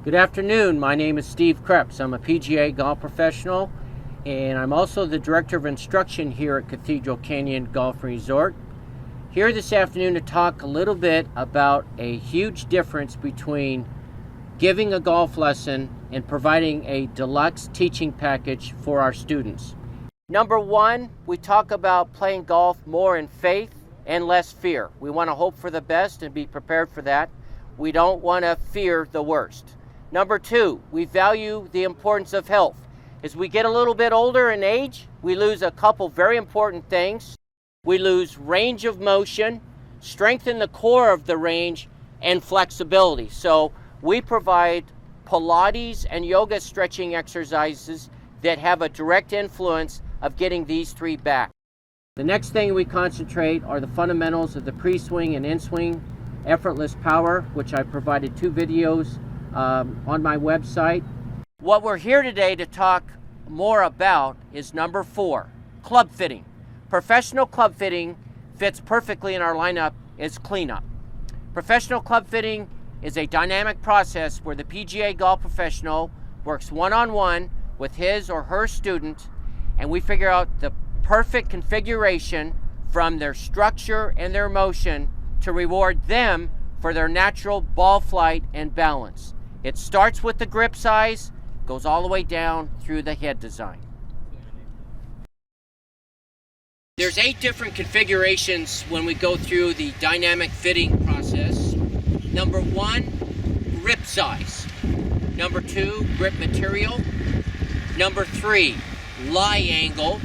Good afternoon, my name is Steve Creps. I'm a PGA golf professional and I'm also the Director of Instruction here at Cathedral Canyon Golf Resort. Here this afternoon to talk a little bit about a huge difference between giving a golf lesson and providing a deluxe teaching package for our students. Number one, we talk about playing golf more in faith and less fear. We want to hope for the best and be prepared for that. We don't want to fear the worst. Number two, we value the importance of health. As we get a little bit older in age, we lose a couple very important things. We lose range of motion, strength in the core of the range, and flexibility. So we provide Pilates and yoga stretching exercises that have a direct influence of getting these three back. The next thing we concentrate are the fundamentals of the pre-swing and in-swing effortless power, which I provided 2 videos on my website. What we're here today to talk more about is number 4, club fitting. Professional club fitting fits perfectly in our lineup as cleanup. Professional club fitting is a dynamic process where the PGA golf professional works one-on-one with his or her student, and we figure out the perfect configuration from their structure and their motion to reward them for their natural ball flight and balance. It starts with the grip size, goes all the way down through the head design. There's 8 different configurations when we go through the dynamic fitting process. Number 1, grip size. Number 2, grip material. Number 3, lie angle.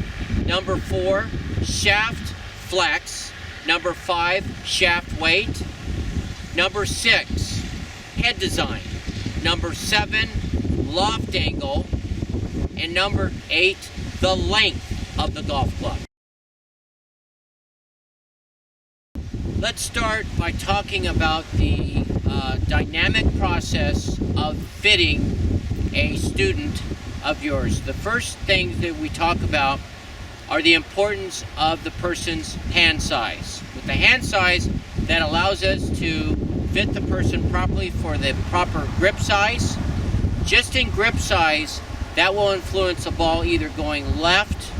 Number 4, shaft flex. Number 5, shaft weight. Number 6, head design. Number 7, loft angle. And number 8, the length of the golf club. Let's start by talking about the dynamic process of fitting a student of yours. The first things that we talk about are the importance of the person's hand size. With the hand size, that allows us to fit the person properly for the proper grip size. Just in grip size, that will influence a ball either going left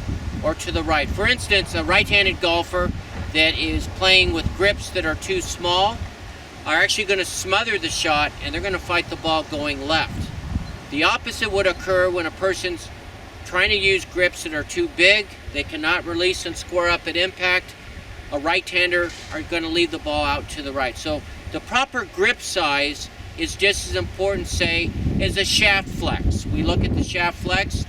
or to the right. For instance, a right-handed golfer that is playing with grips that are too small are actually going to smother the shot and they're going to fight the ball going left. The opposite would occur when a person's trying to use grips that are too big, they cannot release and square up at impact. A right-hander are going to leave the ball out to the right. So the proper grip size is just as important, say, as a shaft flex. We look at the shaft flex,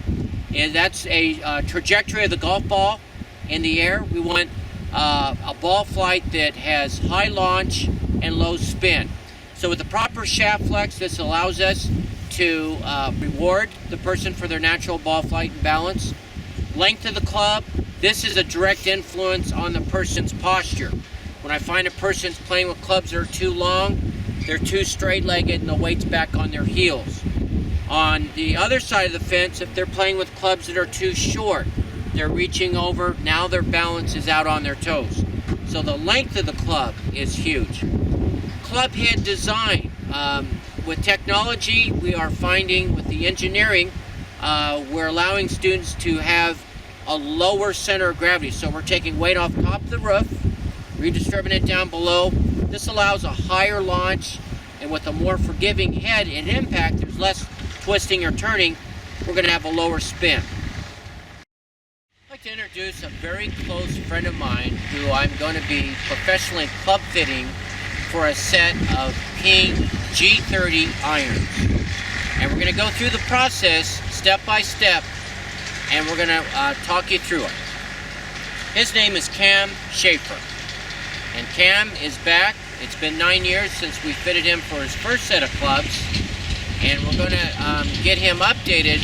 and that's a trajectory of the golf ball in the air. We want a ball flight that has high launch and low spin. So with the proper shaft flex, this allows us to reward the person for their natural ball flight and balance. Length of the club, this is a direct influence on the person's posture. When I find a person's playing with clubs that are too long, they're too straight-legged and the weight's back on their heels. On the other side of the fence, if they're playing with clubs that are too short, they're reaching over, now their balance is out on their toes. So the length of the club is huge. Club head design. With technology, we are finding with the engineering, we're allowing students to have a lower center of gravity. So we're taking weight off top of the roof, redistributing it down below. This allows a higher launch, and with a more forgiving head and impact, there's less twisting or turning. We're going to have a lower spin. I'd like to introduce a very close friend of mine who I'm going to be professionally club fitting for a set of Ping G30 irons. And we're going to go through the process step by step, and we're going to talk you through it. His name is Cam Schaefer, and Cam is back. It's been 9 years since we fitted him for his first set of clubs, and we're going to get him updated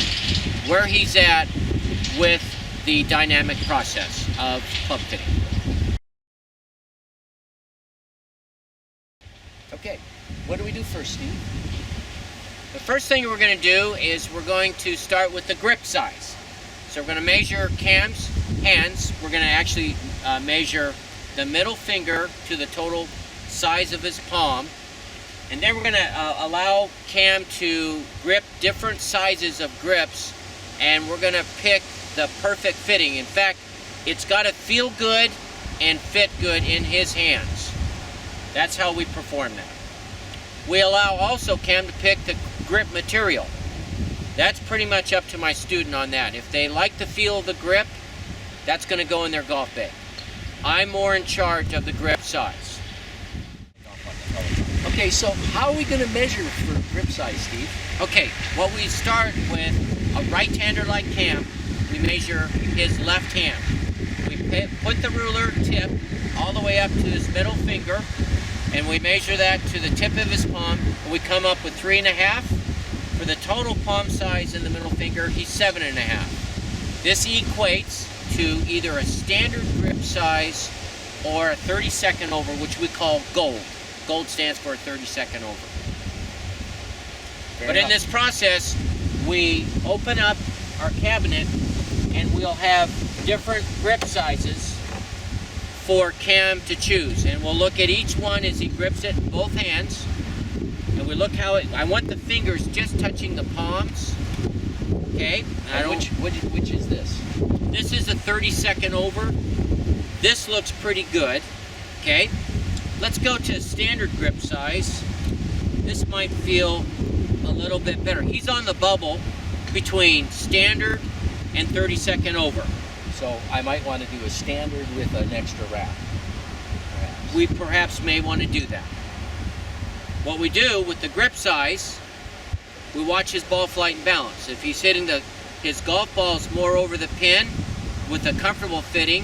where he's at with the dynamic process of club fitting. Okay, what do we do first, Steve? The first thing we're going to do is we're going to start with the grip size. So we're going to measure Cam's hands. We're going to actually measure the middle finger to the total size of his palm. And then we're going to allow Cam to grip different sizes of grips, and we're going to pick the perfect fitting. In fact, it's got to feel good and fit good in his hands. That's how we perform that. We allow also Cam to pick the grip material. That's pretty much up to my student on that. If they like the feel of the grip, that's going to go in their golf bag. I'm more in charge of the grip size. Okay, so how are we going to measure for grip size, Steve? Okay, well, we start with a right-hander like Cam. We measure his left hand. We put the ruler tip all the way up to his middle finger, and we measure that to the tip of his palm, and we come up with 3.5. For the total palm size in the middle finger, he's 7.5. This equates to either a standard grip size or a 32nd over, which we call gold. Gold stands for a 32nd over. But in this process, we open up our cabinet and we'll have different grip sizes for Cam to choose. And we'll look at each one as he grips it in both hands. And we look how I want the fingers just touching the palms. Okay? Which is this? This is a 32nd over. This looks pretty good. Okay? Let's go to standard grip size. This might feel a little bit better. He's on the bubble between standard and 32nd over. So I might want to do a standard with an extra wrap. We perhaps may want to do that. What we do with the grip size, we watch his ball flight and balance. If he's hitting his golf balls more over the pin with a comfortable fitting,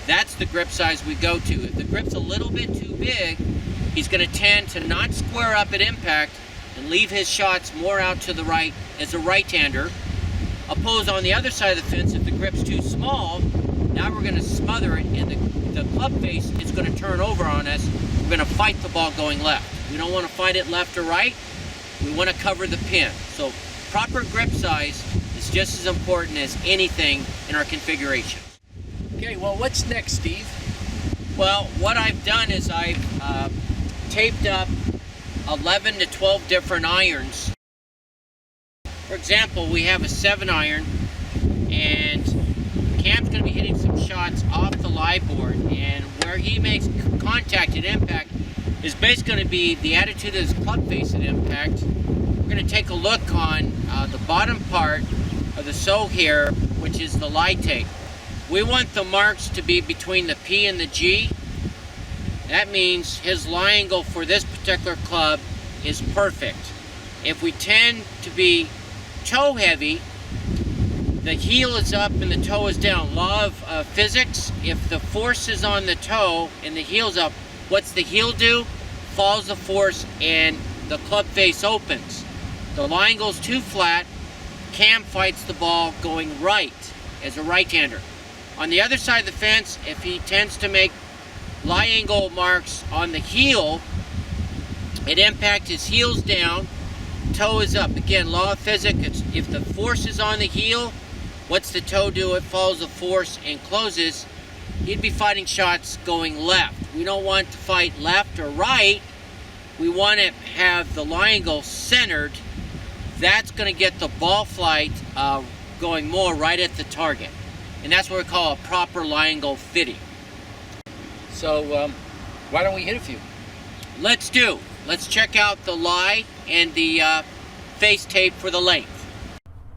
that's the grip size we go to. If the grip's a little bit too big, he's going to tend to not square up at impact and leave his shots more out to the right as a right-hander. Opposed on the other side of the fence, if the grip's too small, now we're going to smother it and the club face is going to turn over on us. We're going to fight the ball going left. We don't want to fight it left or right. We want to cover the pin. So proper grip size is just as important as anything in our configuration. Okay, well, what's next, Steve? Well, what I've done is I've taped up 11 to 12 different irons. For example, we have a 7-iron, and Cam's going to be hitting some shots off the lie board, and where he makes contact at impact is basically going to be the attitude of his club face at impact. We're going to take a look on the bottom part of the sole here, which is the lie tape. We want the marks to be between the P and the G. That means his lie angle for this particular club is perfect. If we tend to be toe heavy, the heel is up and the toe is down. Law of physics, if the force is on the toe and the heel's up, what's the heel do? Follows the force and the club face opens. The lie angle's too flat, Cam fights the ball going right as a right-hander. On the other side of the fence, if he tends to make lie angle marks on the heel, at impact his heel's down, toe is up. Again, law of physics, if the force is on the heel, what's the toe do? It follows the force and closes. He'd be fighting shots going left. We don't want to fight left or right. We want to have the lie angle centered. That's going to get the ball flight going more right at the target. And that's what we call a proper lie angle fitting. So why don't we hit a few? Let's check out the lie and the face tape for the length.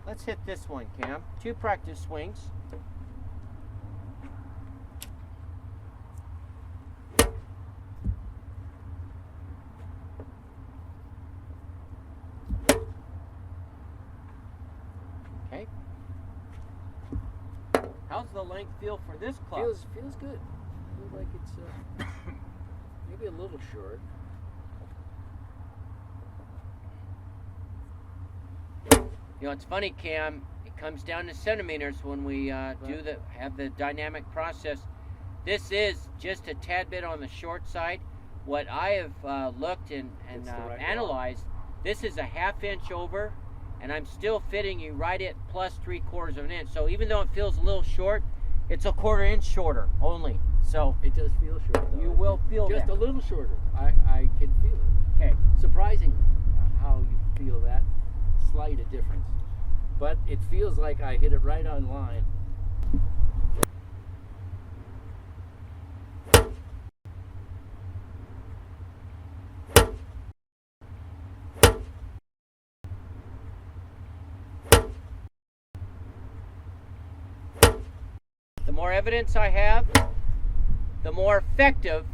Let's hit this one, Cam. 2 practice swings. Okay. How's the length feel for this club? Feels good. Feels like it's maybe a little short. You know, it's funny, Cam. It comes down to centimeters when we have the dynamic process. This is just a tad bit on the short side. What I have looked and analyzed, this is a 1/2 inch over, and I'm still fitting you right at plus 3/4 of an inch. So even though it feels a little short, It's a 1/4 inch shorter only. So It does feel short, though. you will feel just that. a little shorter. I can feel it. Okay. Surprising how you feel that slight a difference. But it feels like I hit it right on line. The more evidence I have, the more effective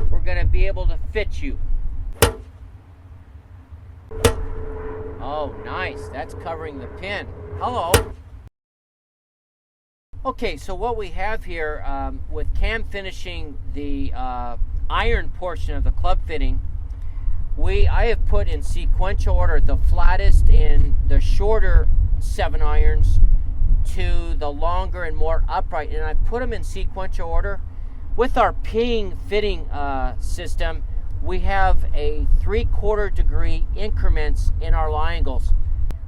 we're going to be able to fit you. Oh, nice. That's covering the pin. Hello. Okay, so what we have here with Cam finishing the iron portion of the club fitting, I have put in sequential order the flattest and the shorter 7 irons to the longer and more upright, and I put them in sequential order. With our ping fitting system, we have a 3/4 degree increments in our lie angles.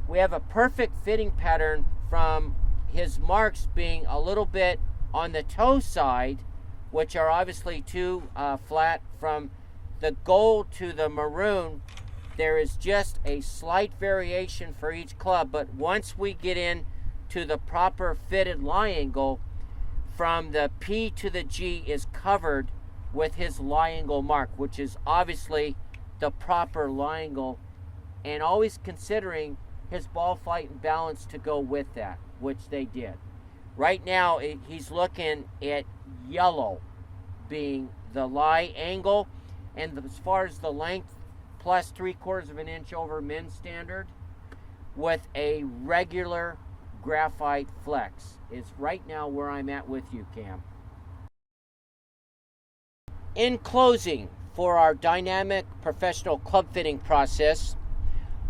We have a perfect fitting pattern from his marks being a little bit on the toe side, which are obviously too flat. From the gold to the maroon, there is just a slight variation for each club, but once we get in to the proper fitted lie angle, from the P to the G is covered with his lie angle mark, which is obviously the proper lie angle, and always considering his ball flight and balance to go with that, which they did. Right now, he's looking at yellow being the lie angle, and as far as the length, plus 3/4 of an inch over men's standard, with a regular graphite flex is right now where I'm at with you, Cam. In closing, for our dynamic professional club fitting process,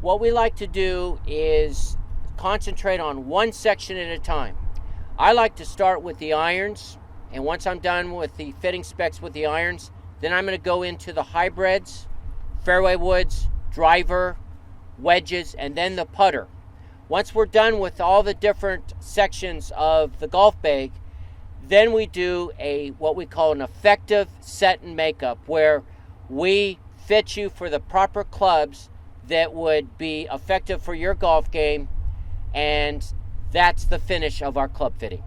what we like to do is concentrate on one section at a time. I like to start with the irons, and once I'm done with the fitting specs with the irons, then I'm going to go into the hybrids, fairway woods, driver, wedges, and then the putter. Once we're done with all the different sections of the golf bag, then we do what we call an effective set and makeup, where we fit you for the proper clubs that would be effective for your golf game, and that's the finish of our club fitting.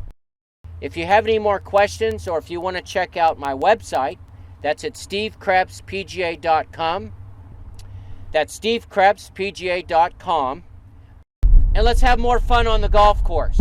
If you have any more questions, or if you want to check out my website, that's at stevecrepspga.com. That's stevecrepspga.com. And let's have more fun on the golf course.